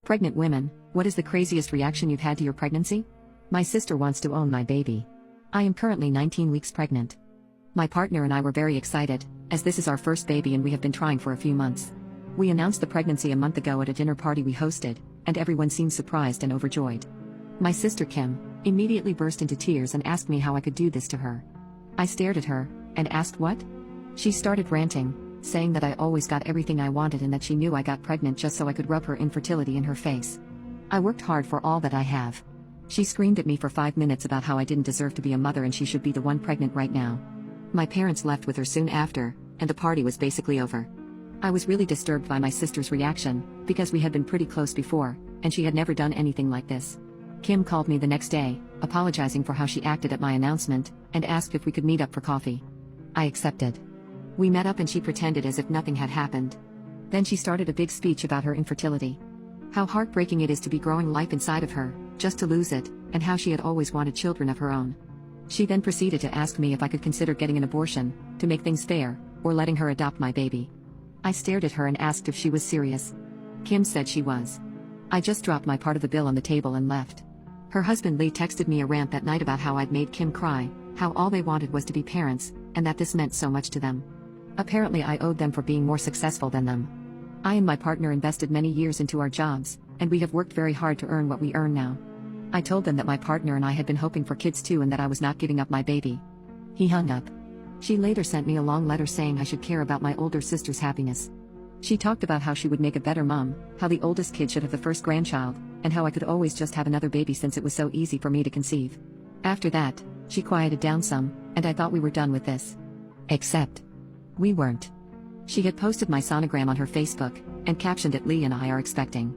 Pregnant women, what is the craziest reaction you've had to your pregnancy? My sister wants to own my baby. I am currently 19 weeks pregnant. My partner and I were very excited, as this is our first baby and we have been trying for a few months. We announced the pregnancy a month ago at a dinner party we hosted, and everyone seemed surprised and overjoyed. My sister Kim immediately burst into tears and asked me how I could do this to her. I stared at her, and asked what? She started ranting, saying that I always got everything I wanted and that she knew I got pregnant just so I could rub her infertility in her face. I worked hard for all that I have. She screamed at me for 5 minutes about how I didn't deserve to be a mother and she should be the one pregnant right now. My parents left with her soon after, and the party was basically over. I was really disturbed by my sister's reaction, because we had been pretty close before, and she had never done anything like this. Kim called me the next day, apologizing for how she acted at my announcement, and asked if we could meet up for coffee. I accepted. We met up and she pretended as if nothing had happened. Then she started a big speech about her infertility. How heartbreaking it is to be growing life inside of her, just to lose it, and how she had always wanted children of her own. She then proceeded to ask me if I could consider getting an abortion, to make things fair, or letting her adopt my baby. I stared at her and asked if she was serious. Kim said she was. I just dropped my part of the bill on the table and left. Her husband Lee texted me a rant that night about how I'd made Kim cry, how all they wanted was to be parents, and that this meant so much to them. Apparently I owed them for being more successful than them. I and my partner invested many years into our jobs, and we have worked very hard to earn what we earn now. I told them that my partner and I had been hoping for kids too and that I was not giving up my baby. He hung up. She later sent me a long letter saying I should care about my older sister's happiness. She talked about how she would make a better mom, how the oldest kid should have the first grandchild, and how I could always just have another baby since it was so easy for me to conceive. After that, she quieted down some, and I thought we were done with this. Except we weren't. She had posted my sonogram on her Facebook, and captioned it, "Lee and I are expecting.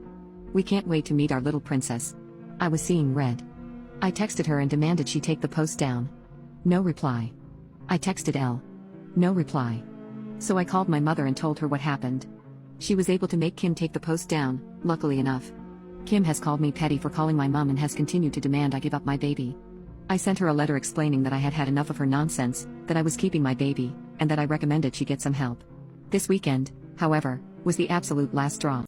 We can't wait to meet our little princess." I was seeing red. I texted her and demanded she take the post down. No reply. I texted Elle. No reply. So I called my mother and told her what happened. She was able to make Kim take the post down, luckily enough. Kim has called me petty for calling my mom and has continued to demand I give up my baby. I sent her a letter explaining that I had had enough of her nonsense, that I was keeping my baby, and that I recommended she get some help. This weekend, however, was the absolute last straw.